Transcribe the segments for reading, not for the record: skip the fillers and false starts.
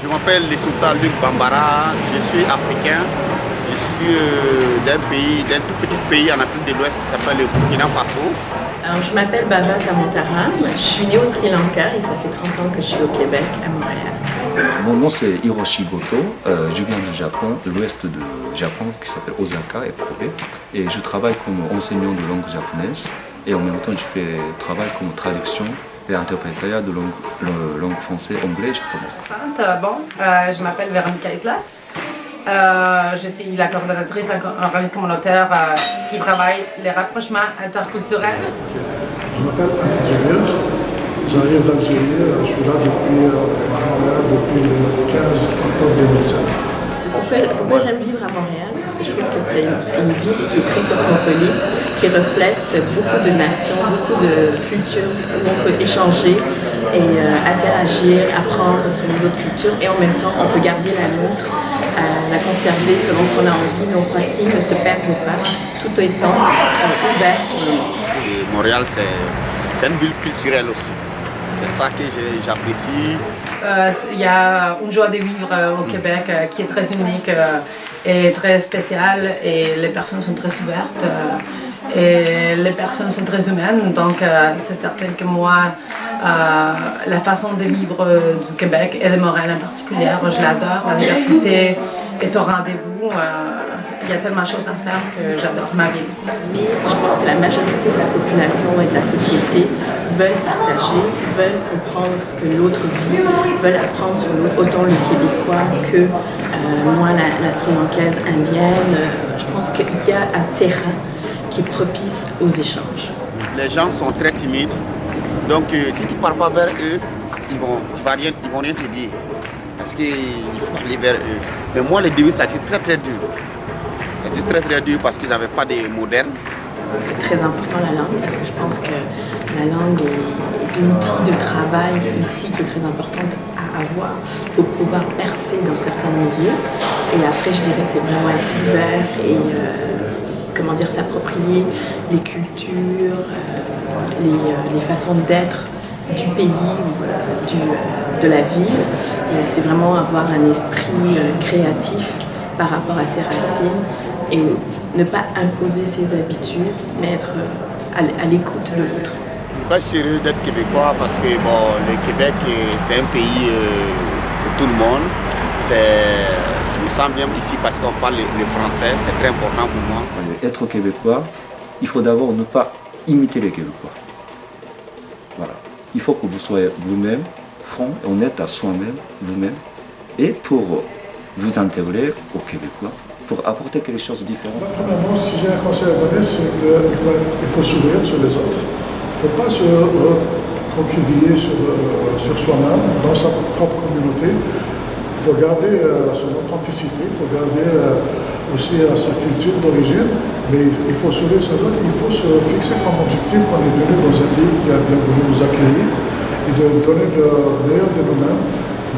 Je m'appelle le sultan Luc Bambara, je suis africain, je suis d'un tout petit pays en Afrique de l'Ouest qui s'appelle le Burkina Faso. Alors, je m'appelle Baba Kamantara, je suis née au Sri Lanka et ça fait 30 ans que je suis au Québec, à Montréal. Mon nom c'est Hiroshi Goto, je viens du Japon, de l'ouest du Japon qui s'appelle Osaka et Kobe. Et je travaille comme enseignant de langue japonaise et en même temps je travaille comme traduction et interprétariat de langue française, anglais et japonaise. Je m'appelle Véronica Islas. Je suis la coordonnatrice en organisme communautaire qui travaille les rapprochements interculturels. Je m'appelle Ahmed Zouir, j'arrive d'Algérie, je suis là depuis le 15 octobre 2007. Pourquoi j'aime vivre à Montréal? Parce que je trouve que c'est une ville qui est très cosmopolite, qui reflète beaucoup de nations, beaucoup de cultures, où on peut échanger et interagir, apprendre sur les autres cultures et en même temps on peut garder la nôtre, la conserver selon ce qu'on a envie, nos racines ne se perdent pas, tout étant ouvert sur le monde. Et Montréal c'est une ville culturelle aussi, c'est ça que j'apprécie. Il y a une joie de vivre au Québec qui est très unique et très spéciale et les personnes sont très ouvertes et les personnes sont très humaines. Donc c'est certain que moi, la façon de vivre du Québec et de Montréal en particulier, je l'adore. La diversité est au rendez-vous. Il y a tellement de choses à faire que j'adore ma vie. Mais je pense que la majorité de la population et de la société veulent partager, veulent comprendre ce que l'autre vit, veulent apprendre sur l'autre, autant le Québécois que moi, la Sri Lankaise indienne. Je pense qu'il y a un terrain qui est propice aux échanges. Les gens sont très timides, donc si tu ne pars pas vers eux, ils vont rien te dire. Parce qu'il faut aller vers eux. Mais moi, le début, ça a été très très dur. C'était très dur parce qu'ils n'avaient pas de modernes. C'est très important la langue parce que je pense que la langue est l'outil de travail ici qui est très importante à avoir pour pouvoir percer dans certains milieux. Et après, je dirais que c'est vraiment être ouvert et s'approprier les cultures, les façons d'être du pays ou de la ville. Et c'est vraiment avoir un esprit créatif par rapport à ses racines et ne pas imposer ses habitudes, mais être à l'écoute de l'autre. Je suis heureux d'être québécois parce que le Québec, c'est un pays pour tout le monde. Je me sens bien ici parce qu'on parle le français, c'est très important pour moi. Être québécois, il faut d'abord ne pas imiter les Québécois. Voilà. Il faut que vous soyez vous-même, franc et honnête à soi-même, vous-même, et pour vous intégrer aux Québécois, pour apporter quelque chose de différent. Premièrement, si j'ai un conseil à donner, c'est qu'il faut s'ouvrir sur les autres. Il ne faut pas se recroqueviller sur soi-même, dans sa propre communauté. Il faut garder son authenticité, il faut garder aussi sa culture d'origine, mais il faut s'ouvrir sur les autres. Il faut se fixer comme objectif qu'on est venu dans un pays qui a bien voulu nous accueillir et de donner le meilleur de nous-mêmes,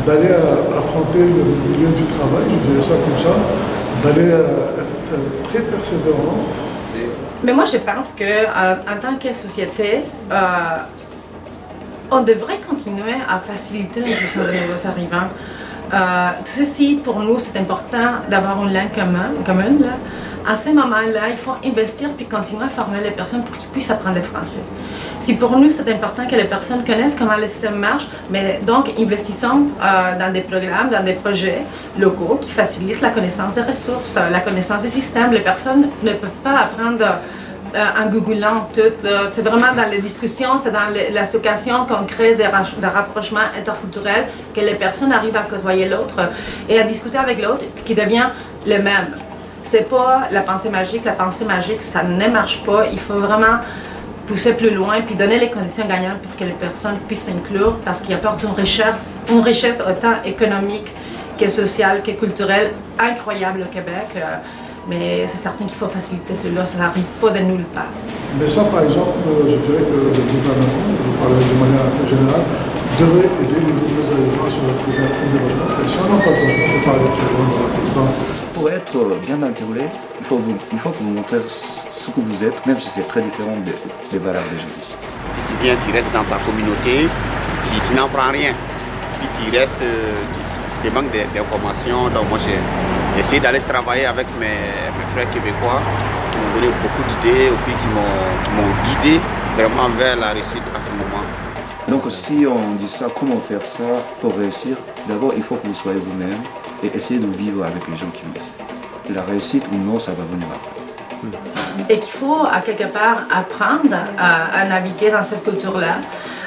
d'aller affronter le milieu du travail, je dirais ça comme ça, d'aller être très persévérant. Mais moi, je pense qu'en tant que société, on devrait continuer à faciliter l'inclusion des nouveaux arrivants. Ceci, pour nous, c'est important d'avoir une langue commune. Là. À ce moment-là, il faut investir puis continuer à former les personnes pour qu'ils puissent apprendre le français. Si pour nous, c'est important que les personnes connaissent comment le système marche, mais donc investissons dans des programmes, dans des projets locaux qui facilitent la connaissance des ressources, la connaissance des systèmes. Les personnes ne peuvent pas apprendre en googlant tout. C'est vraiment dans les discussions, c'est dans l'association qu'on crée des rapprochements interculturels que les personnes arrivent à côtoyer l'autre et à discuter avec l'autre qui devient le même. C'est pas la pensée magique. La pensée magique, ça ne marche pas. Il faut vraiment pousser plus loin puis donner les conditions gagnantes pour que les personnes puissent s'inclure parce qu'il apporte une richesse autant économique que sociale que culturelle incroyable au Québec. Mais c'est certain qu'il faut faciliter cela, ça n'arrive pas de nulle part. Mais ça, par exemple, je dirais que le gouvernement, je parle de manière un peu générale, devrait aider les nouveaux arrivants sur le premier logement. Et si on n'a pas de logement, on peut pas aller très loin dans la ville. Pour être bien intégré, il faut que vous montrez ce que vous êtes, même si c'est très différent des valeurs des gens ici. Si tu viens, tu restes dans ta communauté, tu n'apprends rien. Puis tu restes, je manque d'informations. Donc moi j'ai essayé d'aller travailler avec mes frères québécois qui m'ont donné beaucoup d'idées et puis qui m'ont guidé vraiment vers la réussite à ce moment. Donc si on dit ça, comment faire ça pour réussir? D'abord, il faut que vous soyez vous-même et essayez de vivre avec les gens qui vivent ici. La réussite ou non, ça va venir après. Et qu'il faut à quelque part apprendre à naviguer dans cette culture-là,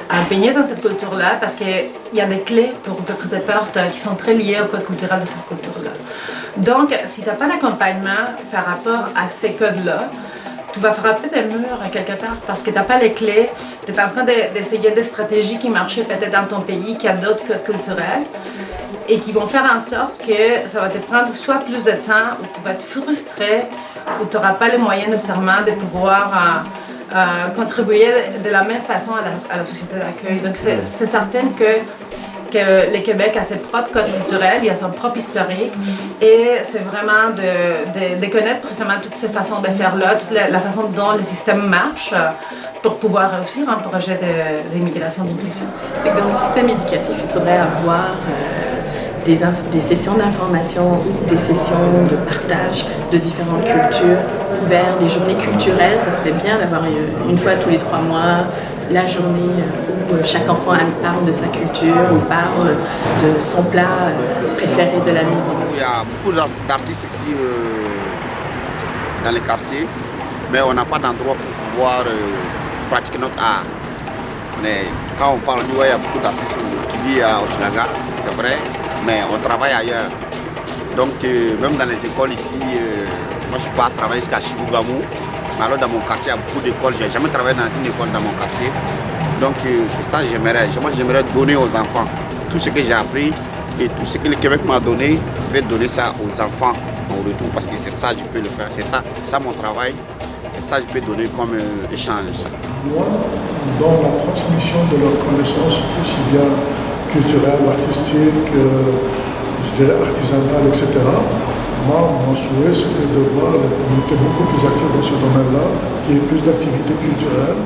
à baigner dans cette culture-là, parce qu'il y a des clés pour ouvrir des portes qui sont très liées au code culturel de cette culture-là. Donc, si tu n'as pas d'accompagnement par rapport à ces codes-là, tu vas frapper des murs quelque part parce que tu n'as pas les clés, tu es en train d'essayer des stratégies qui marchaient peut-être dans ton pays, qui a d'autres codes culturels et qui vont faire en sorte que ça va te prendre soit plus de temps, ou tu vas te frustrer, ou tu n'auras pas les moyens nécessairement de pouvoir contribuer de la même façon à la société d'accueil. Donc c'est certain que le Québec a ses propres codes culturels, il a son propre historique, et c'est vraiment de connaître précisément toutes ces façons de faire-là, toute la façon dont le système marche pour pouvoir réussir un projet d'immigration d'inclusion. C'est que dans le système éducatif, il faudrait avoir des sessions d'information ou des sessions de partage de différentes cultures vers des journées culturelles. Ça serait bien d'avoir une fois tous les 3 mois la journée où chaque enfant parle de sa culture ou parle de son plat préféré de la maison. Il y a beaucoup d'artistes ici dans les quartiers, mais on n'a pas d'endroit pour pouvoir pratiquer notre art. Mais quand on parle d'où il y a beaucoup d'artistes qui vivent à Hochelaga, c'est vrai, mais on travaille ailleurs. Donc même dans les écoles ici, moi je pars travailler jusqu'à Chibougamau. Mais alors dans mon quartier, il y a beaucoup d'écoles. Je n'ai jamais travaillé dans une école dans mon quartier. Donc c'est ça que j'aimerais. Moi j'aimerais donner aux enfants tout ce que j'ai appris et tout ce que le Québec m'a donné. Je vais donner ça aux enfants en retour parce que c'est ça que je peux le faire. C'est ça mon travail. C'est ça que je peux donner comme échange. Moi, dans la transmission de leurs connaissances, aussi bien culturelles, artistiques, je dirais artisanales, etc., moi, mon souhait, c'était de voir la communauté beaucoup plus active dans ce domaine-là, qu'il y ait plus d'activités culturelles.